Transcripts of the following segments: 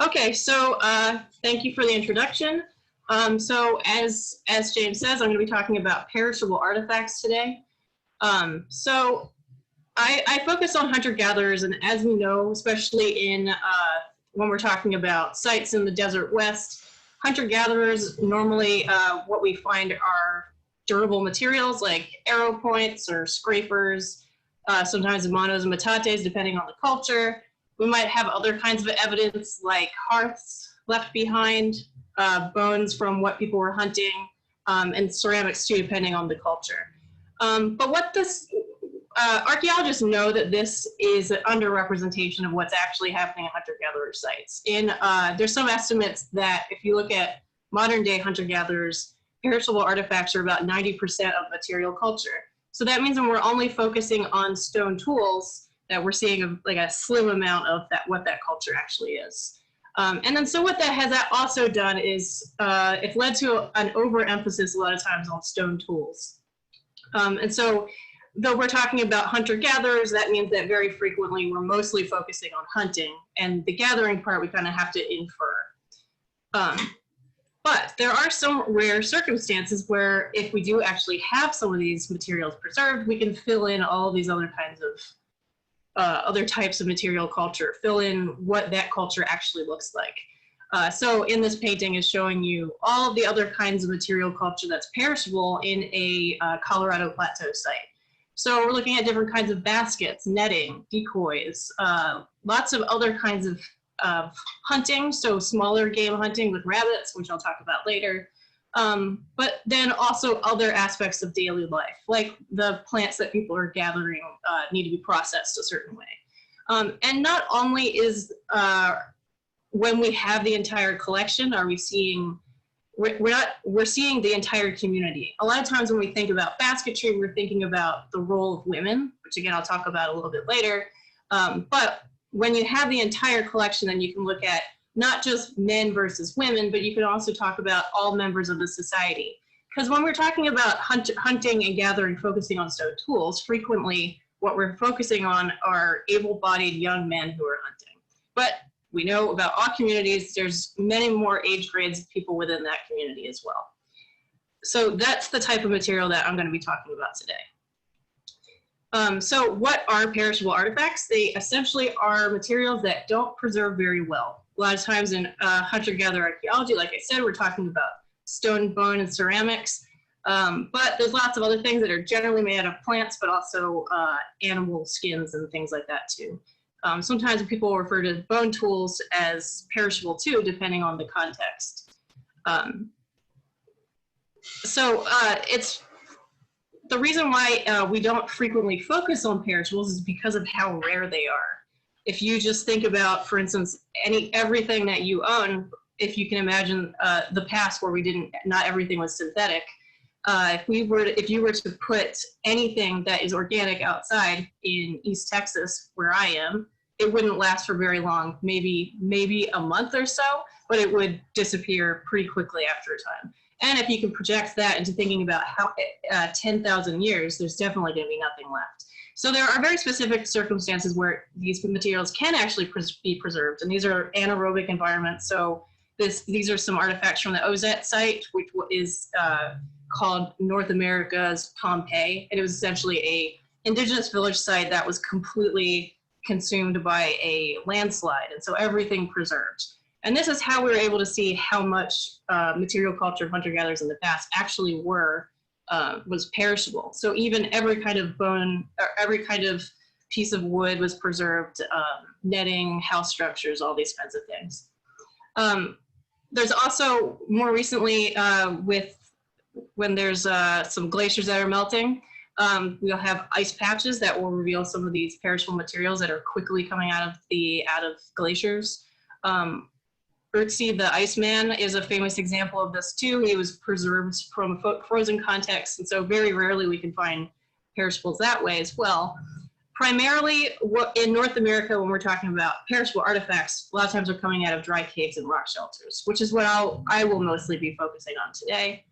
Okay, so thank you for the introduction. So as James says, I'm going to be talking about perishable artifacts today. So I focus on hunter-gatherers, and as we know, especially in when we're talking about sites in the desert west, hunter-gatherers normally what we find are durable materials like arrow points or scrapers, sometimes monos and metates, depending on the culture. We might have other kinds of evidence like hearths left behind, bones from what people were hunting, and ceramics too, depending on the culture. But what this archaeologists know that this is an underrepresentation of what's actually happening at hunter-gatherer sites. There's some estimates that if you look at modern-day hunter-gatherers, perishable artifacts are about 90% of material culture. So that means when we're only focusing on stone tools, that we're seeing like a slim amount of what that culture actually is. And then so what that has also done is it's led to an overemphasis a lot of times on stone tools. And so though we're talking about hunter-gatherers, that means that very frequently we're mostly focusing on hunting, and the gathering part we kind of have to infer. But there are some rare circumstances where if we do actually have some of these materials preserved, we can fill in all of these other kinds of other types of material culture, fill in what that culture actually looks like. So in this painting is showing you all of the other kinds of material culture that's perishable in a Colorado Plateau site. So we're looking at different kinds of baskets, netting, decoys, lots of other kinds of hunting, so smaller game hunting with rabbits, which I'll talk about later. But then also other aspects of daily life, like the plants that people are gathering need to be processed a certain way. And not only is when we have the entire collection, are we seeing, we're seeing the entire community. A lot of times when we think about basketry, we're thinking about the role of women, which again, I'll talk about a little bit later. But when you have the entire collection, then you can look at not just men versus women, but you can also talk about all members of the society. Because when we're talking about hunting and gathering, focusing on stone tools, frequently what we're focusing on are able-bodied young men who are hunting. But we know about all communities, there's many more age grades of people within that community as well. So that's the type of material that I'm going to be talking about today. So what are perishable artifacts? They essentially are materials that don't preserve very well. A lot of times in hunter-gatherer archaeology, like I said, we're talking about stone, bone, and ceramics. But there's lots of other things that are generally made out of plants, but also animal skins and things like that too. Sometimes people refer to bone tools as perishable too, depending on the context. It's the reason why we don't frequently focus on perishables is because of how rare they are. If you just think about, for instance, everything that you own, if you can imagine the past where not everything was synthetic. If you were to put anything that is organic outside in East Texas, where I am, it wouldn't last for very long, maybe a month or so, but it would disappear pretty quickly after a time. And if you can project that into thinking about how 10,000 years, there's definitely going to be nothing left. So there are very specific circumstances where these materials can actually be preserved, and these are anaerobic environments. So these are some artifacts from the Ozette site, which is called North America's Pompeii. And it was essentially a indigenous village site that was completely consumed by a landslide, and so everything preserved. And this is how we were able to see how much material culture of hunter-gatherers in the past actually was perishable. So even every kind of bone, or every kind of piece of wood was preserved, netting, house structures, all these kinds of things. There's also more recently when there's some glaciers that are melting, we'll have ice patches that will reveal some of these perishable materials that are quickly coming out of glaciers. Urtzi the Iceman is a famous example of this too. He was preserved from a frozen context, and so very rarely we can find perishables that way as well. Primarily in North America, when we're talking about perishable artifacts, a lot of times they're coming out of dry caves and rock shelters, which is what I will mostly be focusing on today.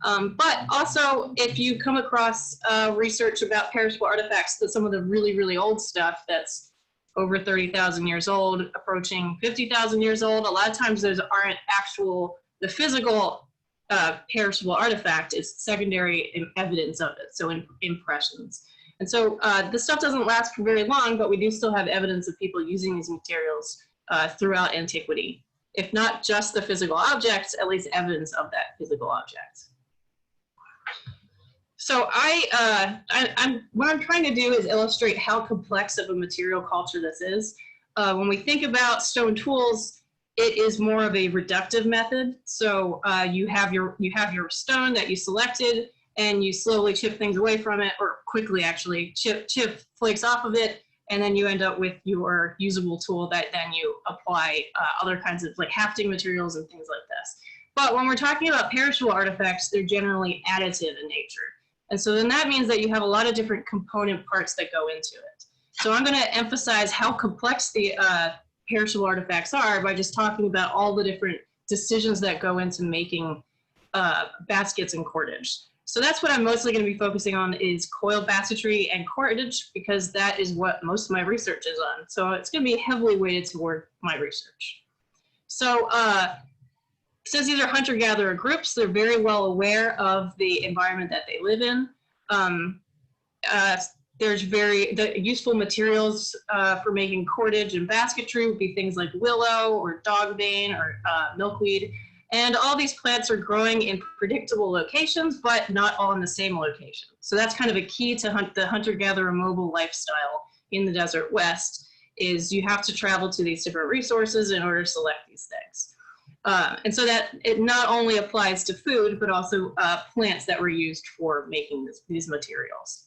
But also, if you come across research about perishable artifacts, some of the really, really old stuff that's over 30,000 years old, approaching 50,000 years old. A lot of times those aren't actual, the physical perishable artifact is secondary evidence of it, so impressions. And so this stuff doesn't last for very long, but we do still have evidence of people using these materials throughout antiquity. If not just the physical objects, at least evidence of that physical object. So what I'm trying to do is illustrate how complex of a material culture this is. When we think about stone tools, it is more of a reductive method. So you have your stone that you selected, and you slowly chip things away from it, or quickly actually chip flakes off of it, and then you end up with your usable tool that then you apply other kinds of like hafting materials and things like this. But when we're talking about perishable artifacts, they're generally additive in nature. And so then that means that you have a lot of different component parts that go into it. So I'm going to emphasize how complex the perishable artifacts are by just talking about all the different decisions that go into making baskets and cordage. So that's what I'm mostly going to be focusing on, is coiled basketry and cordage, because that is what most of my research is on. So it's going to be heavily weighted toward my research. So since these are hunter-gatherer groups, they're very well aware of the environment that they live in. There's the useful materials for making cordage and basketry would be things like willow or dogbane or milkweed. And all these plants are growing in predictable locations, but not all in the same location. So that's kind of a key to the hunter-gatherer mobile lifestyle in the desert West, is you have to travel to these different resources in order to select these things. And so that it not only applies to food, but also plants that were used for making these materials.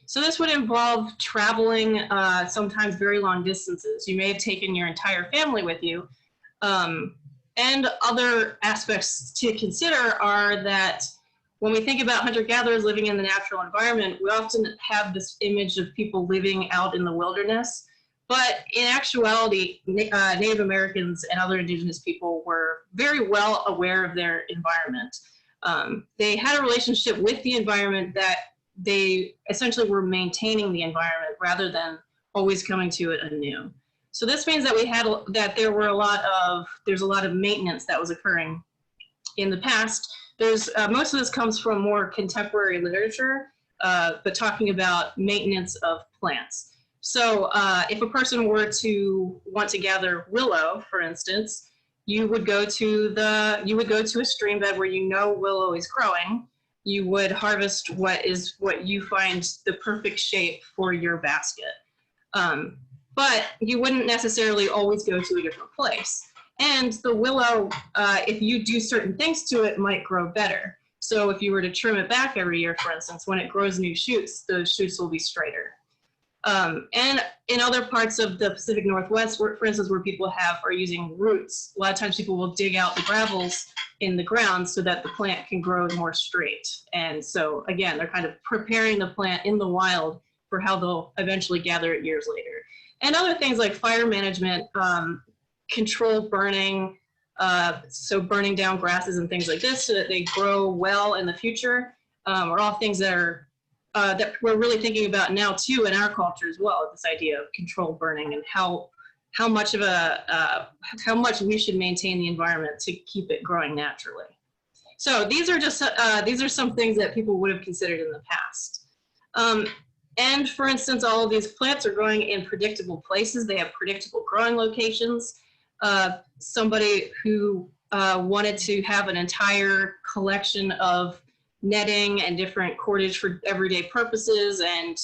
So this would involve traveling sometimes very long distances. You may have taken your entire family with you. And other aspects to consider are that when we think about hunter-gatherers living in the natural environment, we often have this image of people living out in the wilderness. But in actuality, Native Americans and other indigenous people were very well aware of their environment. They had a relationship with the environment that they essentially were maintaining the environment rather than always coming to it anew. So this means that there were there's a lot of maintenance that was occurring in the past. Most of this comes from more contemporary literature, but talking about maintenance of plants. So if a person were to want to gather willow, for instance, you would go to a stream bed where you know willow is growing. You would harvest what you find the perfect shape for your basket. But you wouldn't necessarily always go to a different place. And the willow, if you do certain things to it, might grow better. So if you were to trim it back every year, for instance, when it grows new shoots, those shoots will be straighter. And in other parts of the Pacific Northwest, for instance, where people are using roots, a lot of times people will dig out the gravels in the ground so that the plant can grow more straight. And so again, they're kind of preparing the plant in the wild for how they'll eventually gather it years later. And other things like fire management, controlled burning, so burning down grasses and things like this so that they grow well in the future, are all things that we're really thinking about now too in our culture as well. This idea of controlled burning and how much we should maintain the environment to keep it growing naturally. So these are some things that people would have considered in the past. And for instance, all of these plants are growing in predictable places. They have predictable growing locations. Somebody who wanted to have an entire collection of netting and different cordage for everyday purposes and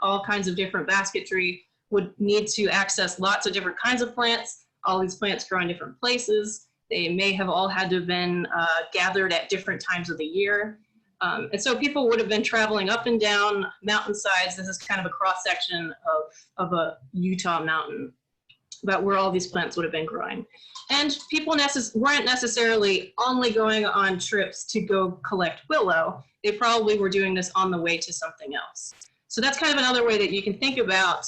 all kinds of different basketry would need to access lots of different kinds of plants. All these plants grow in different places. They may have all had to have been gathered at different times of the year. And so people would have been traveling up and down mountainsides. This is kind of a cross-section of a Utah mountain, about where all these plants would have been growing. And people weren't necessarily only going on trips to go collect willow. They probably were doing this on the way to something else. So that's kind of another way that you can think about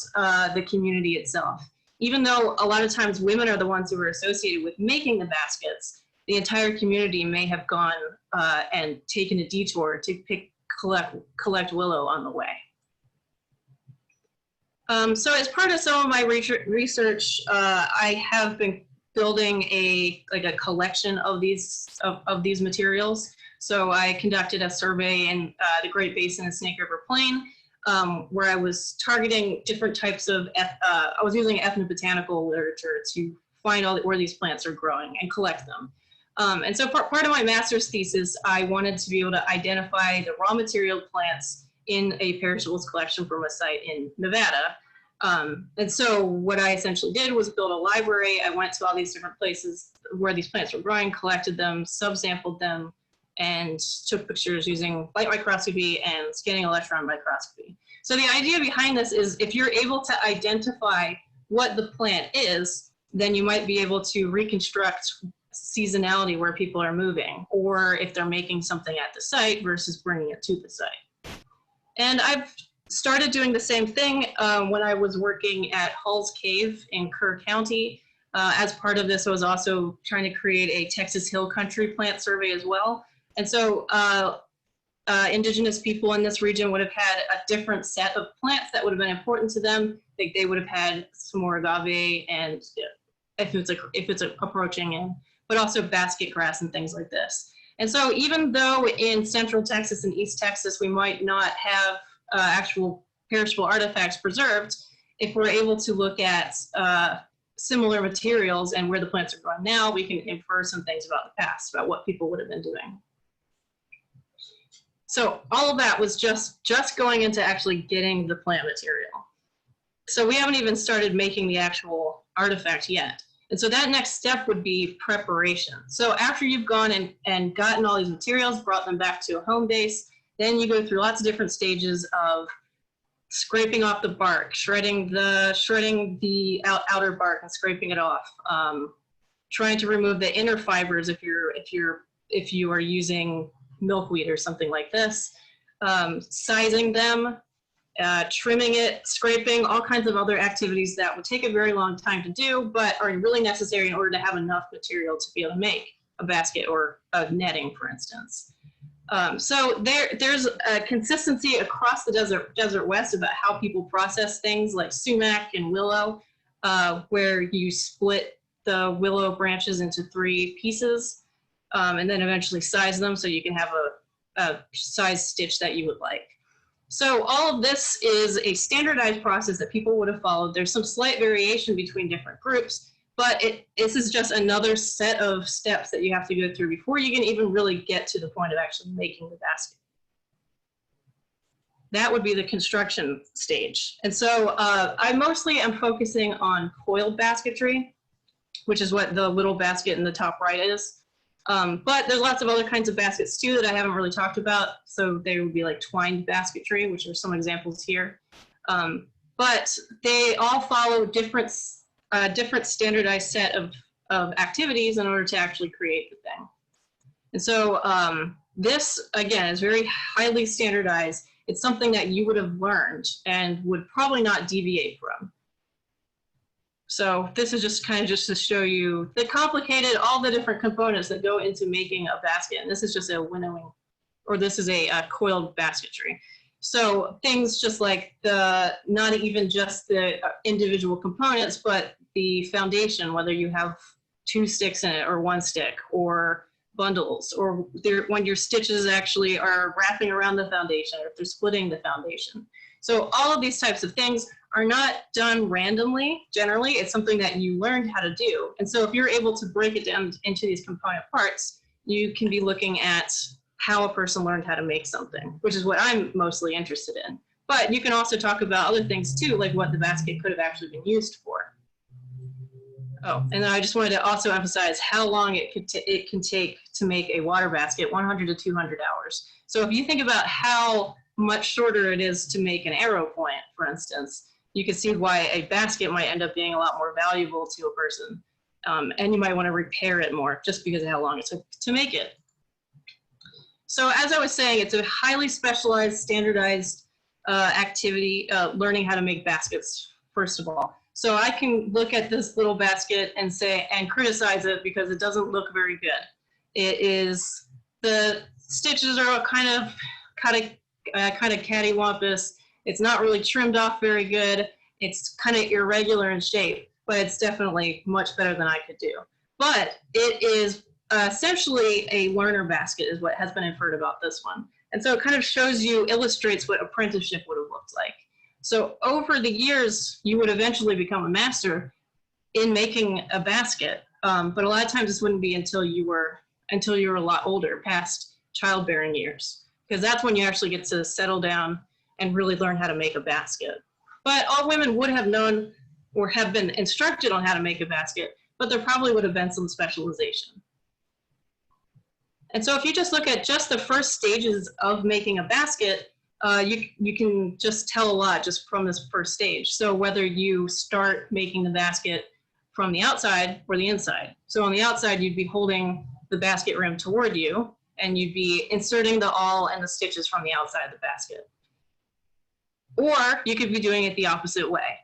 the community itself. Even though a lot of times women are the ones who are associated with making the baskets, the entire community may have gone and taken a detour to collect willow on the way. So as part of some of my research, I have been building a collection of these materials. So I conducted a survey in the Great Basin and Snake River Plain, where I was targeting different types of, I was using ethnobotanical literature to find where these plants are growing and collect them. And so part of my master's thesis, I wanted to be able to identify the raw material plants in a perishables collection from a site in Nevada. And so what I essentially did was build a library. I went to all these different places where these plants were growing, collected them, subsampled them, and took pictures using light microscopy and scanning electron microscopy. So the idea behind this is if you're able to identify what the plant is, then you might be able to reconstruct seasonality where people are moving, or if they're making something at the site versus bringing it to the site. And I've started doing the same thing when I was working at Hall's Cave in Kerr County. As part of this, I was also trying to create a Texas Hill Country plant survey as well. And so indigenous people in this region would have had a different set of plants that would have been important to them. They would have had some more agave, and if it's approaching, but also basket grass and things like this. And so even though in Central Texas and East Texas, we might not have actual perishable artifacts preserved, if we're able to look at similar materials and where the plants are growing now, we can infer some things about the past, about what people would have been doing. So all of that was just going into actually getting the plant material. So we haven't even started making the actual artifact yet. And so that next step would be preparation. So after you've gone and gotten all these materials, brought them back to a home base, then you go through lots of different stages of scraping off the bark, shredding the outer bark and scraping it off, trying to remove the inner fibers if you are using milkweed or something like this, sizing them, trimming it, scraping, all kinds of other activities that would take a very long time to do, but are really necessary in order to have enough material to be able to make a basket or a netting, for instance. So there's a consistency across the desert west about how people process things like sumac and willow, where you split the willow branches into 3 pieces, and then eventually size them so you can have a size stitch that you would like. So all of this is a standardized process that people would have followed. There's some slight variation between different groups, but this is just another set of steps that you have to go through before you can even really get to the point of actually making the basket. That would be the construction stage. And so I mostly am focusing on coiled basketry, which is what the little basket in the top right is. But there's lots of other kinds of baskets too that I haven't really talked about. So they would be like twined basketry, which are some examples here. But they all follow different standardized set of activities in order to actually create the thing. And so this, again, is very highly standardized. It's something that you would have learned and would probably not deviate from. So this is just kind of to show you all the different components that go into making a basket. And this is just a winnowing, or this is a coiled basketry. So things just like not even just the individual components, but the foundation, whether you have 2 sticks in it or 1 stick, or bundles, or when your stitches actually are wrapping around the foundation, or if they're splitting the foundation. So all of these types of things are not done randomly. Generally, it's something that you learned how to do. And so if you're able to break it down into these component parts, you can be looking at how a person learned how to make something, which is what I'm mostly interested in. But you can also talk about other things too, like what the basket could have actually been used for. Oh, and then I just wanted to also emphasize how long it can take to make a water basket, 100 to 200 hours. So if you think about how much shorter it is to make an arrow point, for instance, you can see why a basket might end up being a lot more valuable to a person. And you might want to repair it more just because of how long it took to make it. So as I was saying, it's a highly specialized, standardized activity, learning how to make baskets, first of all. So I can look at this little basket and criticize it because it doesn't look very good. The stitches are kind of cattywampus. It's not really trimmed off very good. It's kind of irregular in shape, but it's definitely much better than I could do. But it is essentially a learner basket is what has been inferred about this one. And so it kind of shows you, illustrates what apprenticeship would have looked like. So over the years, you would eventually become a master in making a basket. But a lot of times this wouldn't be until you were a lot older, past childbearing years, because that's when you actually get to settle down and really learn how to make a basket. But all women would have known or have been instructed on how to make a basket, but there probably would have been some specialization. And so if you just look at just the first stages of making a basket, you can just tell a lot just from this first stage. So whether you start making the basket from the outside or the inside. So on the outside, you'd be holding the basket rim toward you, and you'd be inserting the awl and the stitches from the outside of the basket. Or you could be doing it the opposite way.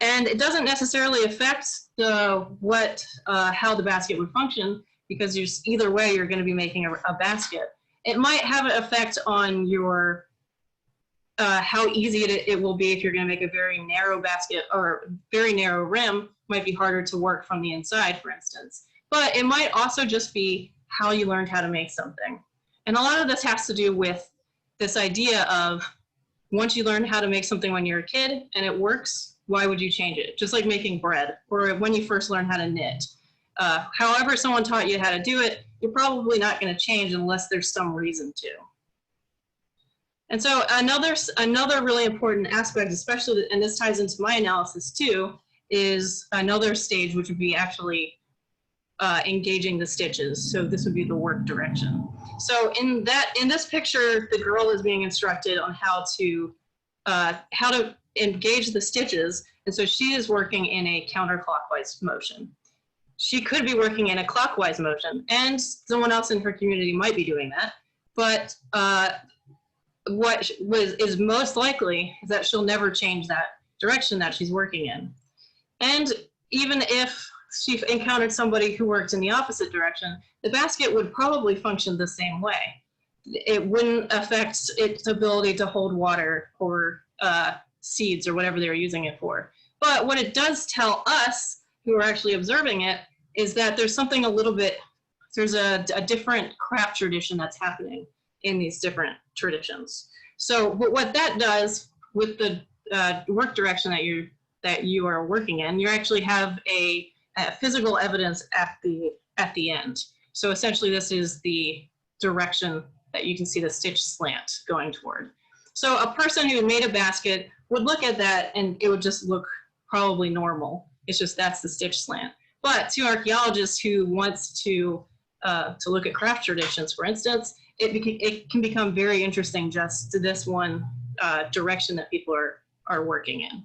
And it doesn't necessarily affect how the basket would function, because either way you're going to be making a basket. It might have an effect on your how easy it will be if you're going to make a very narrow basket or very narrow rim. Might be harder to work from the inside, for instance. But it might also just be how you learned how to make something. And a lot of this has to do with this idea of, once you learn how to make something when you're a kid and it works, why would you change it? Just like making bread, or when you first learn how to knit. However someone taught you how to do it, you're probably not going to change unless there's some reason to. And so another really important aspect, especially, and this ties into my analysis too, is another stage, which would be actually engaging the stitches. So this would be the work direction. So in this picture, the girl is being instructed on how to engage the stitches. And so she is working in a counterclockwise motion. She could be working in a clockwise motion, and someone else in her community might be doing that. But what is most likely is that she'll never change that direction that she's working in. And even if she encountered somebody who worked in the opposite direction, the basket would probably function the same way. It wouldn't affect its ability to hold water or seeds or whatever they're using it for. But what it does tell us, who are actually observing it, is that there's something there's a different craft tradition that's happening in these different traditions. So what that does with the work direction that you are working in, you actually have a physical evidence at the end. So essentially this is the direction that you can see the stitch slant going toward. So a person who made a basket would look at that and it would just look probably normal. It's just that's the stitch slant. But to archaeologists who wants to look at craft traditions, for instance, it can become very interesting just to this one direction that people are working in.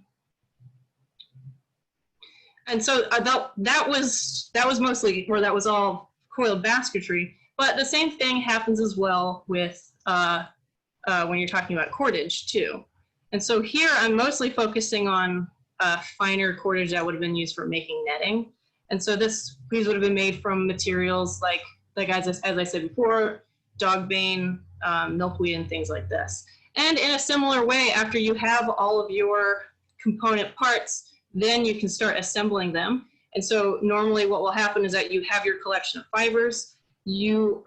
And so that was mostly, or that was all coiled basketry. But the same thing happens as well with when you're talking about cordage too. And so here I'm mostly focusing on finer cordage that would have been used for making netting. And so these would have been made from materials like as I said before, dog bane, milkweed, and things like this. And in a similar way, after you have all of your component parts, then you can start assembling them. And so normally what will happen is that you have your collection of fibers. You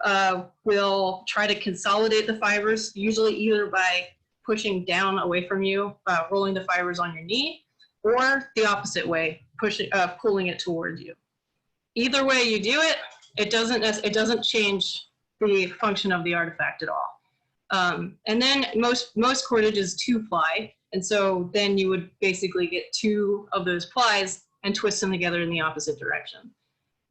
will try to consolidate the fibers, usually either by pushing down away from you, rolling the fibers on your knee, or the opposite way, pulling it toward you. Either way you do it, it doesn't change the function of the artifact at all. And then most cordage is 2-ply, and so then you would basically get 2 of those plies and twist them together in the opposite direction.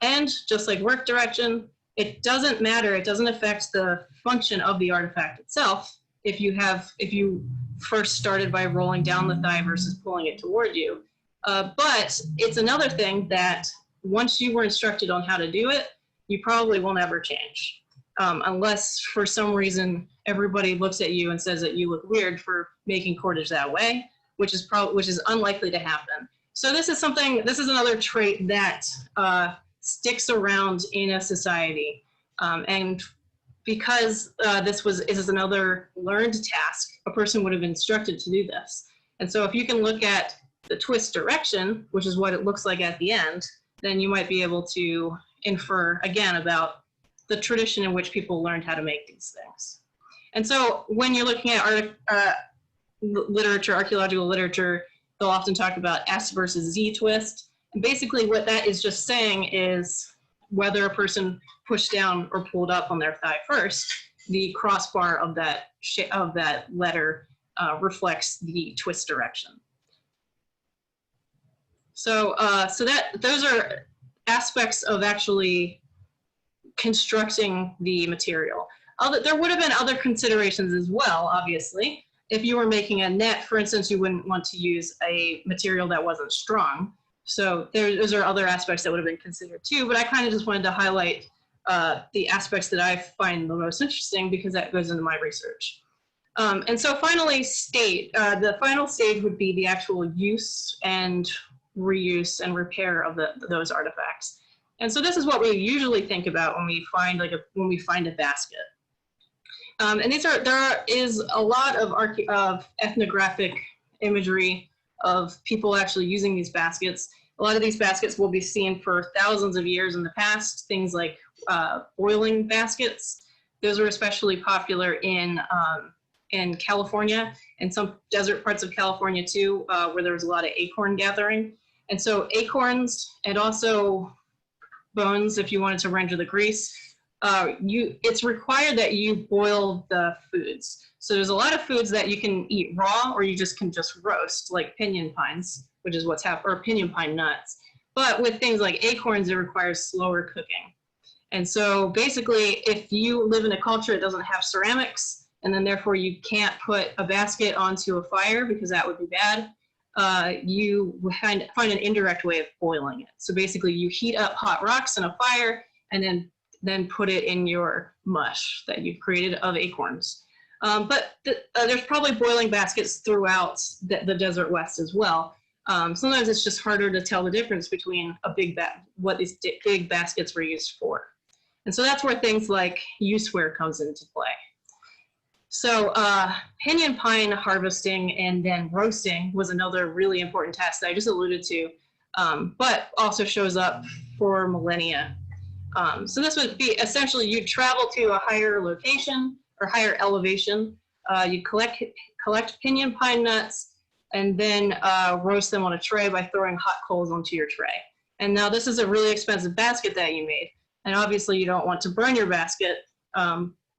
And just like work direction, it doesn't matter, it doesn't affect the function of the artifact itself if you first started by rolling down the thigh versus pulling it toward you. But it's another thing that once you were instructed on how to do it, you probably will never change. Unless for some reason everybody looks at you and says that you look weird for making cordage that way, which is unlikely to happen. So this is another trait that sticks around in a society, and because this is another learned task, a person would have been instructed to do this. And so if you can look at the twist direction, which is what it looks like at the end, then you might be able to infer, again, about the tradition in which people learned how to make these things. And so when you're looking at literature, archaeological literature, they'll often talk about S versus Z twist. And basically what that is just saying is whether a person pushed down or pulled up on their thigh first, the crossbar of that letter reflects the twist direction. So, those are aspects of actually constructing the material. There would have been other considerations as well, obviously. If you were making a net, for instance, you wouldn't want to use a material that wasn't strong. So those are other aspects that would have been considered too, but I kind of just wanted to highlight the aspects that I find the most interesting because that goes into my research. And so finally, the final stage would be the actual use and reuse and repair of those artifacts. And so this is what we usually think about when we find a basket. And there is a lot of ethnographic imagery of people actually using these baskets. A lot of these baskets will be seen for thousands of years in the past, things like boiling baskets. Those are especially popular in California and some desert parts of California too, where there was a lot of acorn gathering. And so acorns and also bones, if you wanted to render the grease, it's required that you boil the foods. So there's a lot of foods that you can eat raw or you can just roast, like pinyon pines, which is what's happening, or pinyon pine nuts. But with things like acorns, it requires slower cooking. And so basically, if you live in a culture that doesn't have ceramics, and then therefore you can't put a basket onto a fire because that would be bad, you find an indirect way of boiling it. So basically you heat up hot rocks in a fire and then put it in your mush that you've created of acorns. But there's probably boiling baskets throughout the desert west as well. Sometimes it's just harder to tell the difference between what these big baskets were used for. And so that's where things like useware comes into play. So pinyon pine harvesting and then roasting was another really important task that I just alluded to, but also shows up for millennia. So this would be essentially you'd travel to a higher location or higher elevation. You'd collect pinyon pine nuts and then roast them on a tray by throwing hot coals onto your tray. And now this is a really expensive basket that you made. And obviously you don't want to burn your basket.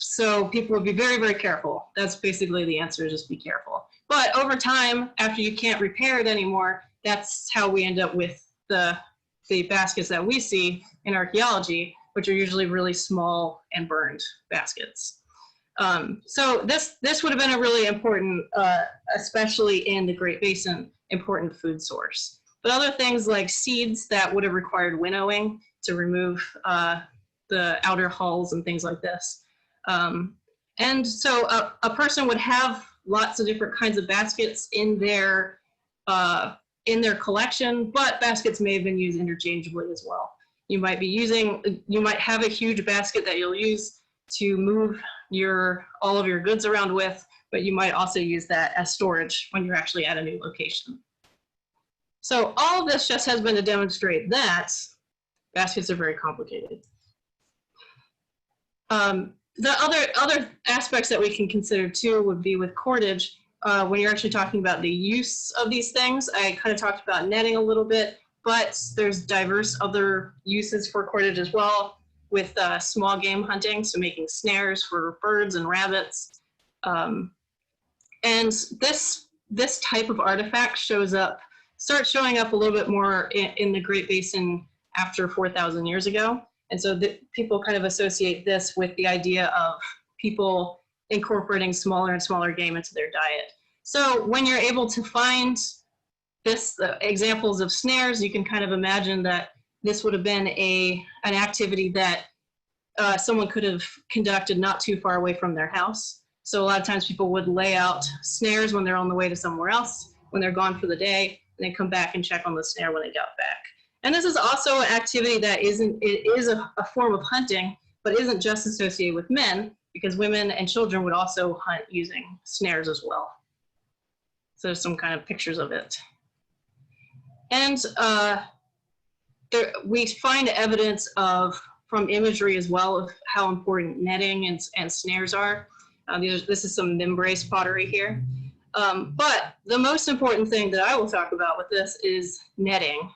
So people would be very, very careful. That's basically the answer, just be careful. But over time, after you can't repair it anymore, that's how we end up with the baskets that we see in archaeology, which are usually really small and burned baskets. So this would have been a really important, especially in the Great Basin, important food source. But other things like seeds that would have required winnowing to remove the outer hulls and things like this. And so a person would have lots of different kinds of baskets in their collection, but baskets may have been used interchangeably as well. You might have a huge basket that you'll use to move all of your goods around with, but you might also use that as storage when you're actually at a new location. So all of this just has been to demonstrate that baskets are very complicated. The other aspects that we can consider too would be with cordage. When you're actually talking about the use of these things, I kind of talked about netting a little bit, but there's diverse other uses for cordage as well with small game hunting, so making snares for birds and rabbits. And this type of artifact starts showing up a little bit more in the Great Basin after 4,000 years ago. And so people kind of associate this with the idea of people incorporating smaller and smaller game into their diet. So when you're able to find examples of snares, you can kind of imagine that this would have been an activity that someone could have conducted not too far away from their house. So a lot of times people would lay out snares when they're on the way to somewhere else, when they're gone for the day, and then come back and check on the snare when they got back. And this is also an activity that is a form of hunting, but isn't just associated with men, because women and children would also hunt using snares as well. So there's some kind of pictures of it. And we find evidence from imagery as well of how important netting and snares are. This is some Mimbrace pottery here. But the most important thing that I will talk about with this is netting.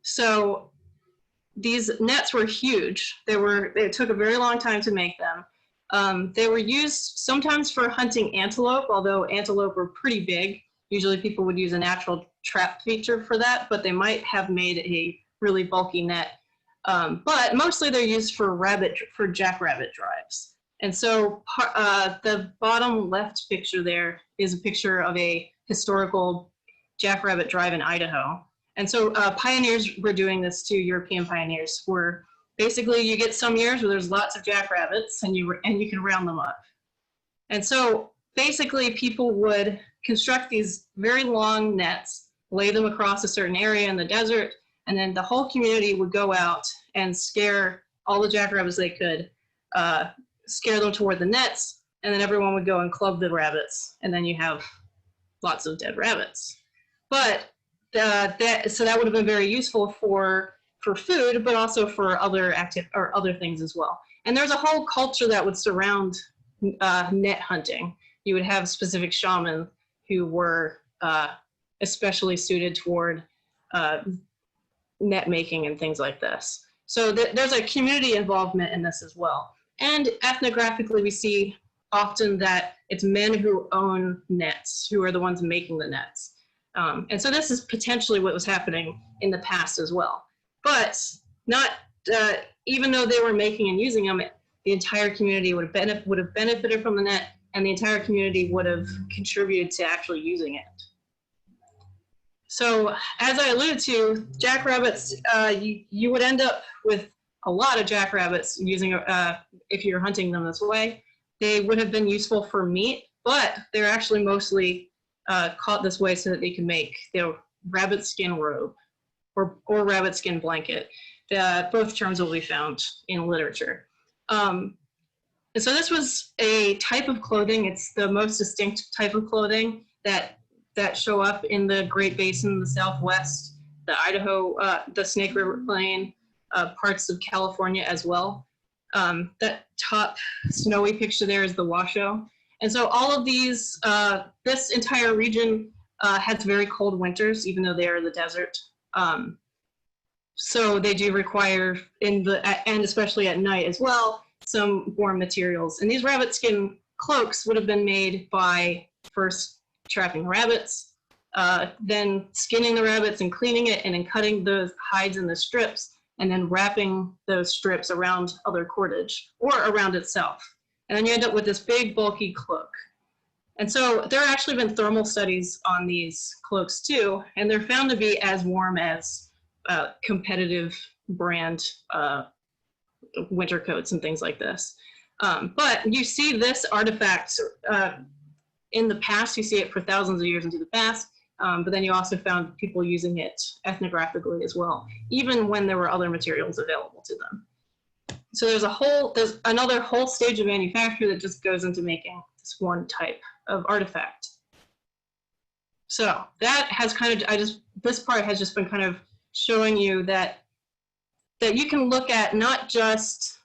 So these nets were huge. It took a very long time to make them. They were used sometimes for hunting antelope, although antelope were pretty big. Usually people would use a natural trap feature for that, but they might have made a really bulky net. But mostly they're used for jackrabbit drives. And so the bottom left picture there is a picture of a historical jackrabbit drive in Idaho. And so pioneers were doing this too, European pioneers, where basically you get some years where there's lots of jackrabbits and you can round them up. And so basically people would construct these very long nets, lay them across a certain area in the desert, and then the whole community would go out and scare all the jackrabbits they could, scare them toward the nets, and then everyone would go and club the rabbits, and then you have lots of dead rabbits. But so that would have been very useful for food, but also for other things as well. And there's a whole culture that would surround net hunting. You would have specific shamans who were especially suited toward net making and things like this. So there's a community involvement in this as well. And ethnographically, we see often that it's men who own nets, who are the ones making the nets. And so this is potentially what was happening in the past as well. But not, even though they were making and using them, the entire community would have benefited from the net, and the entire community would have contributed to actually using it. So as I alluded to, jackrabbits, you would end up with a lot of jackrabbits using, if you're hunting them this way. They would have been useful for meat, but they're actually mostly caught this way so that they can make their rabbit skin robe or rabbit skin blanket. Both terms will be found in literature. And so this was a type of clothing. It's the most distinct type of clothing that show up in the Great Basin, the Southwest, the Idaho, the Snake River Plain, parts of California as well. That top snowy picture there is the Washoe. And so all of these, this entire region has very cold winters, even though they are the desert. So they do require, and especially at night as well, some warm materials. And these rabbit skin cloaks would have been made by first trapping rabbits, then skinning the rabbits and cleaning it, and then cutting those hides in the strips, and then wrapping those strips around other cordage or around itself. And then you end up with this big bulky cloak. And so there have actually been thermal studies on these cloaks too, and they're found to be as warm as competitive brand winter coats and things like this. But you see this artifact in the past, you see it for thousands of years into the past, but then you also found people using it ethnographically as well, even when there were other materials available to them. So there's another whole stage of manufacture that just goes into making this one type of artifact. So that has kind of, this part has just been kind of showing you that you can look at not just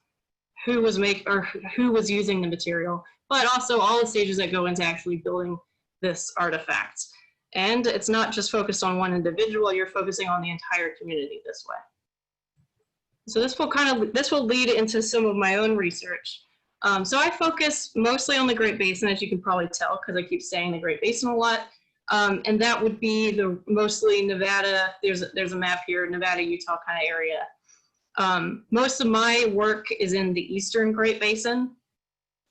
who was using the material, but also all the stages that go into actually building this artifact. And it's not just focused on one individual, you're focusing on the entire community this way. So this will lead into some of my own research. So I focus mostly on the Great Basin, as you can probably tell, because I keep saying the Great Basin a lot. And that would be mostly Nevada. There's a map here, Nevada, Utah kind of area. Most of my work is in the Eastern Great Basin.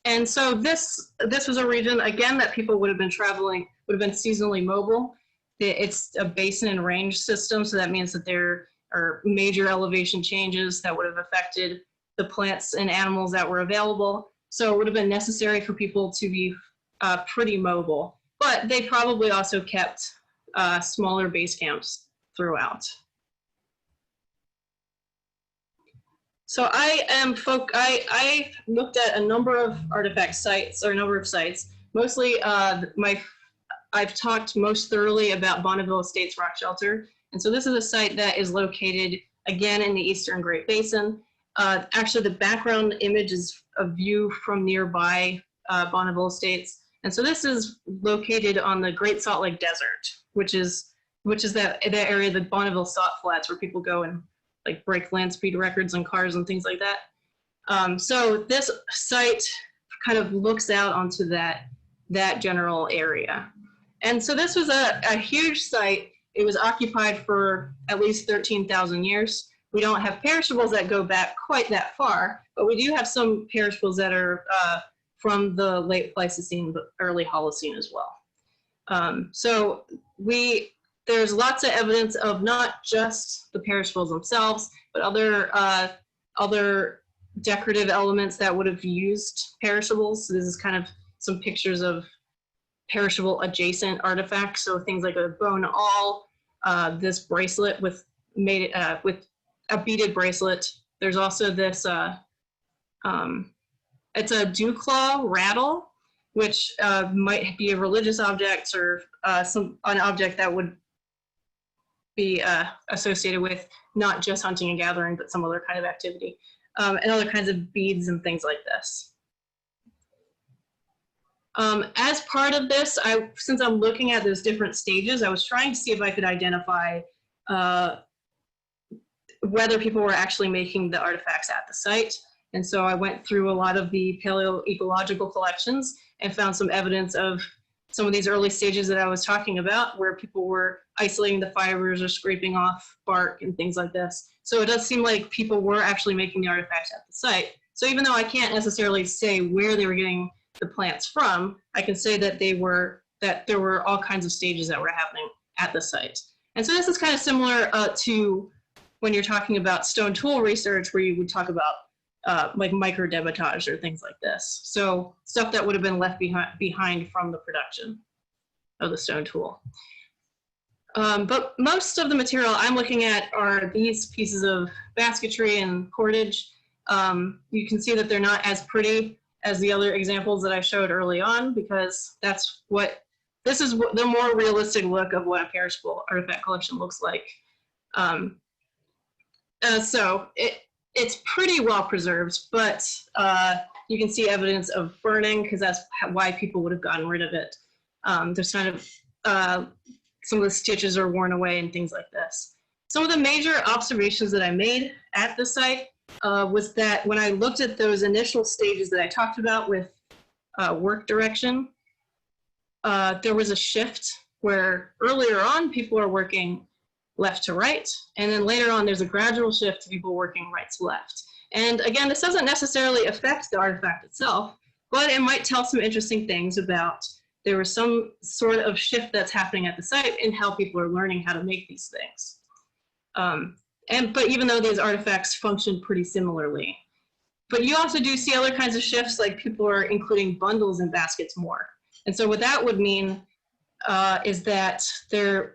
And so this was a region, again, that people would have been traveling, would have been seasonally mobile. It's a basin and range system, so that means that there are major elevation changes that would have affected the plants and animals that were available. So it would have been necessary for people to be pretty mobile, but they probably also kept smaller base camps throughout. So I looked at a number of artifact sites, or a number of sites. Mostly I've talked most thoroughly about Bonneville Estates Rock Shelter. And so this is a site that is located, again, in the Eastern Great Basin. Actually, the background image is a view from nearby Bonneville Estates. And so this is located on the Great Salt Lake Desert, which is that area, the Bonneville Salt Flats, where people go and like break land speed records on cars and things like that. So this site kind of looks out onto that general area. And so this was a huge site. It was occupied for at least 13,000 years. We don't have perishables that go back quite that far, but we do have some perishables that are from the late Pleistocene, but early Holocene as well. So there's lots of evidence of not just the perishables themselves, but other decorative elements that would have used perishables. So this is kind of some pictures of perishable adjacent artifacts. So things like a bone awl, this bracelet with a beaded bracelet. There's also this, it's a dew claw rattle, which might be a religious object or an object that would be associated with not just hunting and gathering, but some other kind of activity, and other kinds of beads and things like this. As part of this, since I'm looking at those different stages, I was trying to see if I could identify whether people were actually making the artifacts at the site. And so I went through a lot of the paleoecological collections and found some evidence of some of these early stages that I was talking about, where people were isolating the fibers or scraping off bark and things like this. So it does seem like people were actually making the artifacts at the site. So even though I can't necessarily say where they were getting the plants from, I can say that there were all kinds of stages that were happening at the site. And so this is kind of similar to when you're talking about stone tool research, where you would talk about like microdebitage or things like this. So stuff that would have been left behind from the production of the stone tool. But most of the material I'm looking at are these pieces of basketry and cordage. You can see that they're not as pretty as the other examples that I showed early on, because this is the more realistic look of what a perishable artifact collection looks like. So it's pretty well preserved, but you can see evidence of burning, because that's why people would have gotten rid of it. There's kind of some of the stitches are worn away and things like this. Some of the major observations that I made at the site was that when I looked at those initial stages that I talked about with work direction, there was a shift where earlier on people are working left to right, and then later on there's a gradual shift to people working right to left. And again, this doesn't necessarily affect the artifact itself, but it might tell some interesting things about there was some sort of shift that's happening at the site in how people are learning how to make these things. But even though these artifacts function pretty similarly. But you also do see other kinds of shifts, like people are including bundles in baskets more. And so what that would mean is that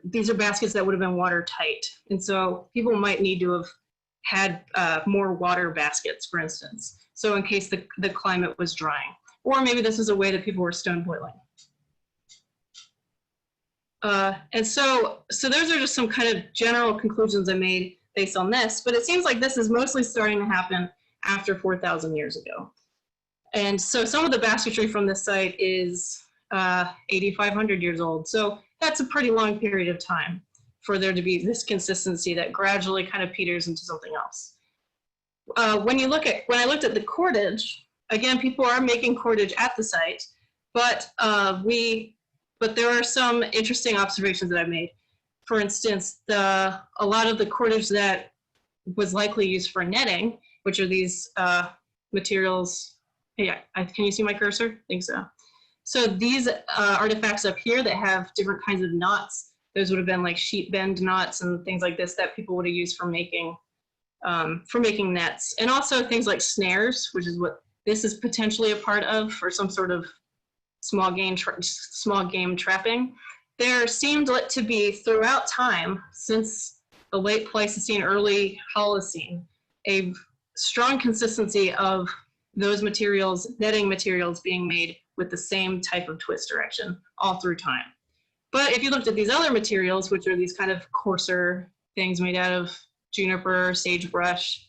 these are baskets that would have been watertight. And so people might need to have had more water baskets, for instance. So in case the climate was drying. Or maybe this is a way that people were stone boiling. And so those are just some kind of general conclusions I made based on this, but it seems like this is mostly starting to happen after 4,000 years ago. And so some of the basketry from this site is 8,500 years old. So that's a pretty long period of time for there to be this consistency that gradually kind of peters into something else. When I looked at the cordage, again, people are making cordage at the site, but there are some interesting observations that I made. For instance, a lot of the cordage that was likely used for netting, which are these materials. Yeah, can you see my cursor? I think so. So these artifacts up here that have different kinds of knots, those would have been like sheet bend knots and things like this that people would have used for making nets. And also things like snares, which is what this is potentially a part of, for some sort of small game trapping. There seemed to be, throughout time, since the late Pleistocene, early Holocene, a strong consistency of those materials, netting materials, being made with the same type of twist direction all through time. But if you looked at these other materials, which are these kind of coarser things made out of juniper, sagebrush,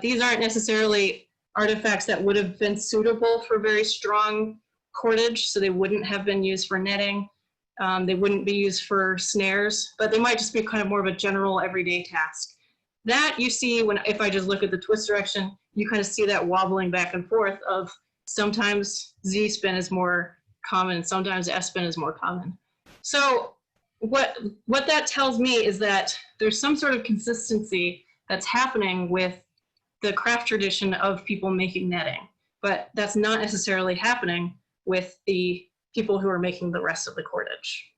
these aren't necessarily artifacts that would have been suitable for very strong cordage, so they wouldn't have been used for netting. They wouldn't be used for snares, but they might just be kind of more of a general everyday task. That you see when, if I just look at the twist direction, you kind of see that wobbling back and forth of sometimes Z spin is more common, sometimes S spin is more common. So what that tells me is that there's some sort of consistency that's happening with the craft tradition of people making netting, but that's not necessarily happening with the people who are making the rest of the cordage.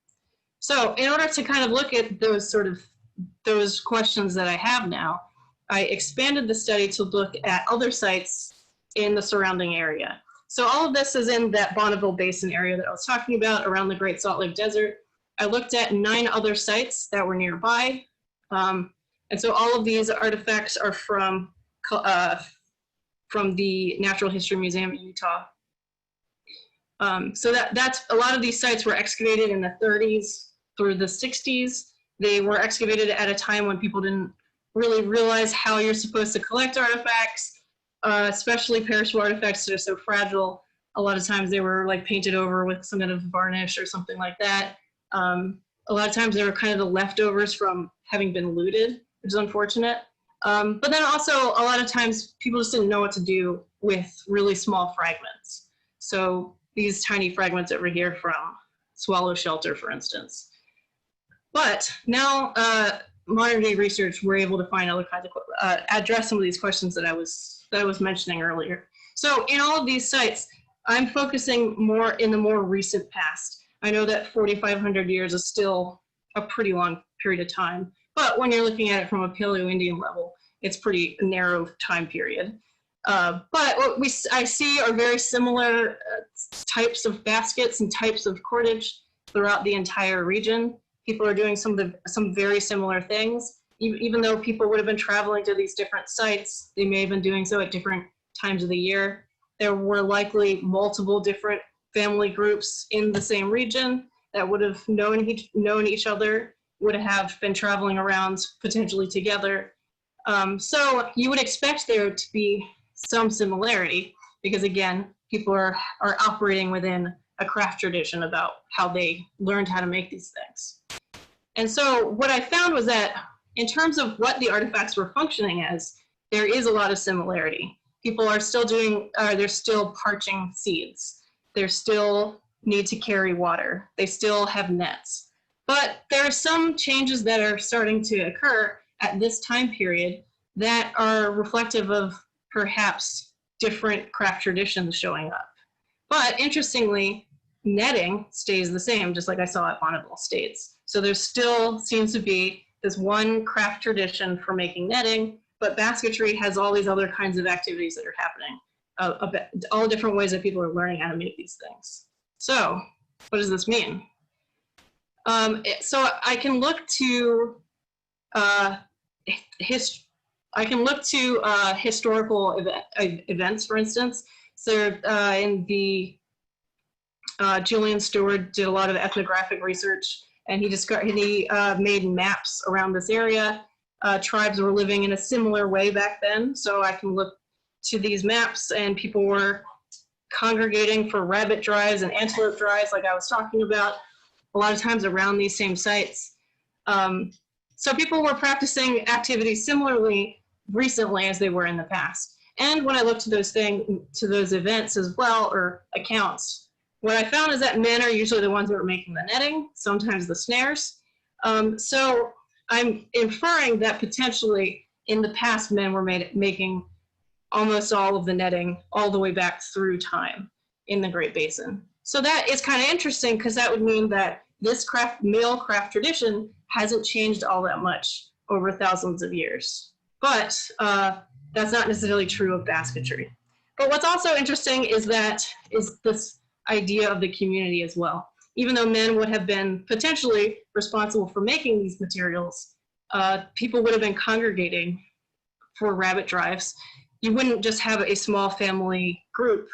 So in order to kind of look at those questions that I have now, I expanded the study to look at other sites in the surrounding area. So all of this is in that Bonneville Basin area that I was talking about around the Great Salt Lake Desert. I looked at 9 other sites that were nearby. And so all of these artifacts are from the Natural History Museum in Utah. So that's a lot of these sites were excavated in the 30s through the 60s. They were excavated at a time when people didn't really realize how you're supposed to collect artifacts, especially perishable artifacts that are so fragile. A lot of times they were like painted over with some kind of varnish or something like that. A lot of times they were kind of the leftovers from having been looted, which is unfortunate. But then also a lot of times people just didn't know what to do with really small fragments. So these tiny fragments over here from swallow shelter, for instance. But now modern day research, we're able to find other kinds of, address some of these questions that I was mentioning earlier. So in all of these sites, I'm focusing more in the more recent past. I know that 4,500 years is still a pretty long period of time, but when you're looking at it from a Paleo-Indian level, it's pretty narrow time period. But what I see are very similar types of baskets and types of cordage throughout the entire region. People are doing some very similar things. Even though people would have been traveling to these different sites, they may have been doing so at different times of the year. There were likely multiple different family groups in the same region that would have known each other, would have been traveling around potentially together. So you would expect there to be some similarity because, again, people are operating within a craft tradition about how they learned how to make these things. And so what I found was that in terms of what the artifacts were functioning as, there is a lot of similarity. People are still doing, they're still parching seeds. They still need to carry water. They still have nets. But there are some changes that are starting to occur at this time period that are reflective of perhaps different craft traditions showing up. But interestingly, netting stays the same, just like I saw at Bonneville Estates. So there still seems to be this one craft tradition for making netting, but basketry has all these other kinds of activities that are happening, all different ways that people are learning how to make these things. So what does this mean? So I can look to historical events, for instance. So in the Julian Stewart did a lot of ethnographic research, and he made maps around this area. Tribes were living in a similar way back then, so I can look to these maps, and people were congregating for rabbit drives and antelope drives, like I was talking about, a lot of times around these same sites. So people were practicing activities similarly recently as they were in the past. And when I looked to those events as well, or accounts, what I found is that men are usually the ones that are making the netting, sometimes the snares. So I'm inferring that potentially in the past men were making almost all of the netting all the way back through time in the Great Basin. So that is kind of interesting because that would mean that this male craft tradition hasn't changed all that much over thousands of years. But that's not necessarily true of basketry. But what's also interesting is this idea of the community as well. Even though men would have been potentially responsible for making these materials, people would have been congregating for rabbit drives. You wouldn't just have a small family group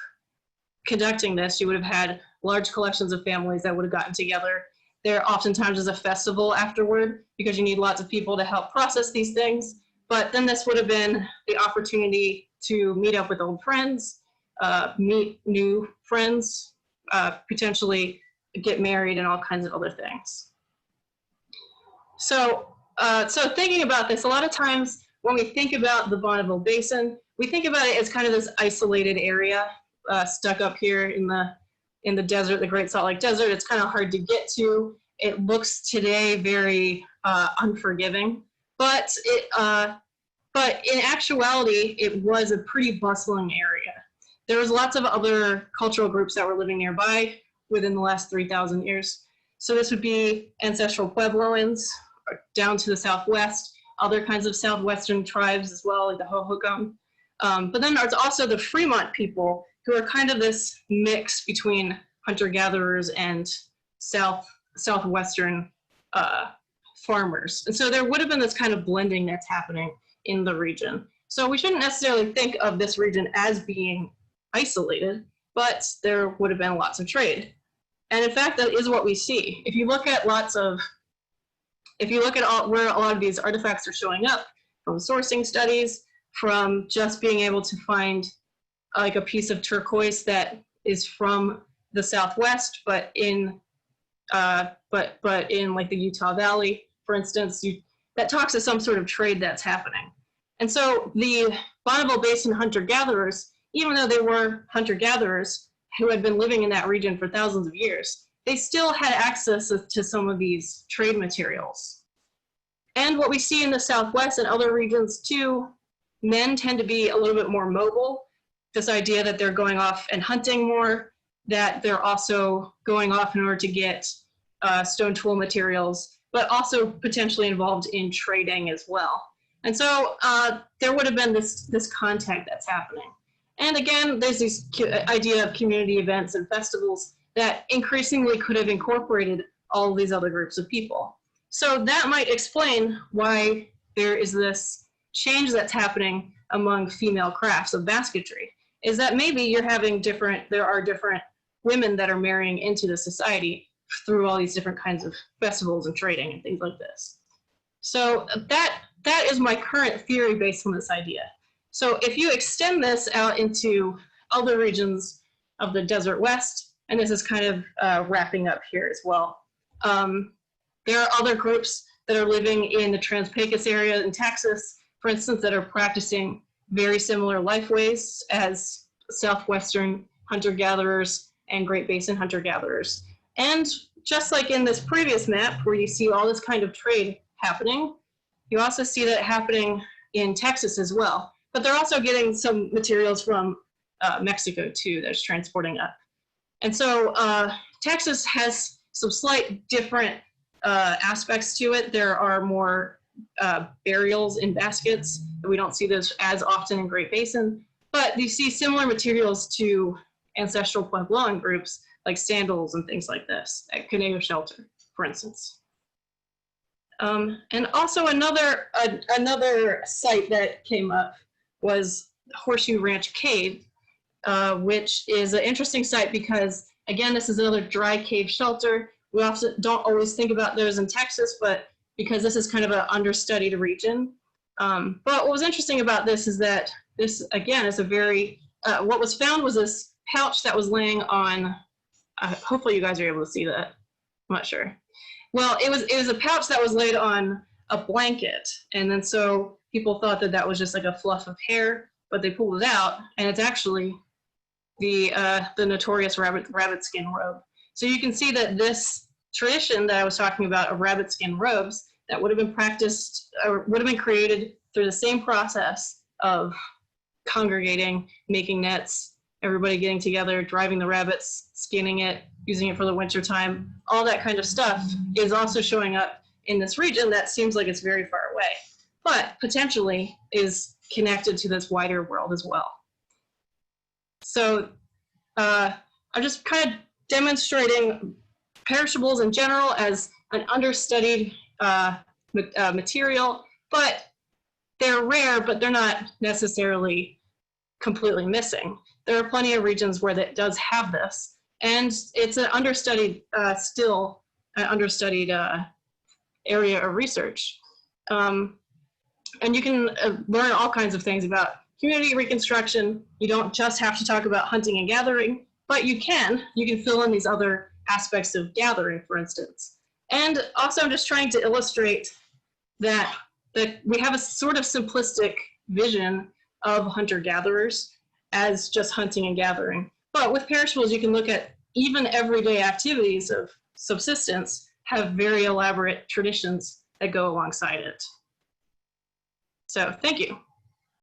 conducting this. You would have had large collections of families that would have gotten together there oftentimes is a festival afterward because you need lots of people to help process these things. But then this would have been the opportunity to meet up with old friends, meet new friends, potentially get married and all kinds of other things. So, so thinking about this, a lot of times when we think about the Bonneville Basin, we think about it as kind of this isolated area stuck up here in the desert, the Great Salt Lake Desert. It's kind of hard to get to. It looks today very unforgiving, but in actuality, it was a pretty bustling area. There was lots of other cultural groups that were living nearby within the last 3,000 years. So this would be ancestral Puebloans down to the southwest, other kinds of southwestern tribes as well, like the Hohokam. But then there's also the Fremont people, who are kind of this mix between hunter-gatherers and southwestern farmers. And so there would have been this kind of blending that's happening in the region. So we shouldn't necessarily think of this region as being isolated, but there would have been lots of trade. And in fact, that is what we see. If you look at where a lot of these artifacts are showing up, from sourcing studies, from just being able to find like a piece of turquoise that is from the Southwest, but in like the Utah Valley, for instance, that talks to some sort of trade that's happening. And so the Bonneville Basin hunter-gatherers, even though they were hunter-gatherers who had been living in that region for thousands of years, they still had access to some of these trade materials. And what we see in the Southwest and other regions too, men tend to be a little bit more mobile. This idea that they're going off and hunting more, that they're also going off in order to get stone tool materials, but also potentially involved in trading as well. And so there would have been this contact that's happening. And again, there's this idea of community events and festivals that increasingly could have incorporated all of these other groups of people. So that might explain why there is this change that's happening among female crafts of basketry, is that maybe there are different women that are marrying into the society through all these different kinds of festivals and trading and things like this. So that is my current theory based on this idea. So if you extend this out into other regions of the Desert West, and this is kind of wrapping up here as well, there are other groups that are living in the Trans-Pecos area in Texas, for instance, that are practicing very similar life ways as Southwestern hunter-gatherers and Great Basin hunter-gatherers. And just like in this previous map where you see all this kind of trade happening, you also see that happening in Texas as well. But they're also getting some materials from Mexico too that's transporting up. And so Texas has some slight different aspects to it. There are more burials in baskets. We don't see those as often in Great Basin, but you see similar materials to ancestral Puebloan groups like sandals and things like this at Conejo Shelter, for instance. And also another site that came up was Horseshoe Ranch Cave, which is an interesting site because, again, this is another dry cave shelter. We often don't always think about those in Texas, but because this is kind of an understudied region. But what was interesting about this is that this, again, is a very, what was found was this pouch that was laying on, hopefully you guys are able to see that, I'm not sure. Well, it was a pouch that was laid on a blanket, and then so people thought that that was just like a fluff of hair, but they pulled it out, and it's actually the notorious rabbit skin robe. So you can see that this tradition that I was talking about of rabbit skin robes that would have been practiced or would have been created through the same process of congregating, making nets, everybody getting together, driving the rabbits, skinning it, using it for the winter time, all that kind of stuff is also showing up in this region that seems like it's very far away, but potentially is connected to this wider world as well. So I'm just kind of demonstrating perishables in general as an understudied material, but they're rare, but they're not necessarily completely missing. There are plenty of regions where that does have this, and it's an understudied still understudied area of research. And you can learn all kinds of things about community reconstruction. You don't just have to talk about hunting and gathering, but you can fill in these other aspects of gathering, for instance. And also, I'm just trying to illustrate that we have a sort of simplistic vision of hunter-gatherers as just hunting and gathering. But with perishables, you can look at even everyday activities of subsistence have very elaborate traditions that go alongside it. So thank you.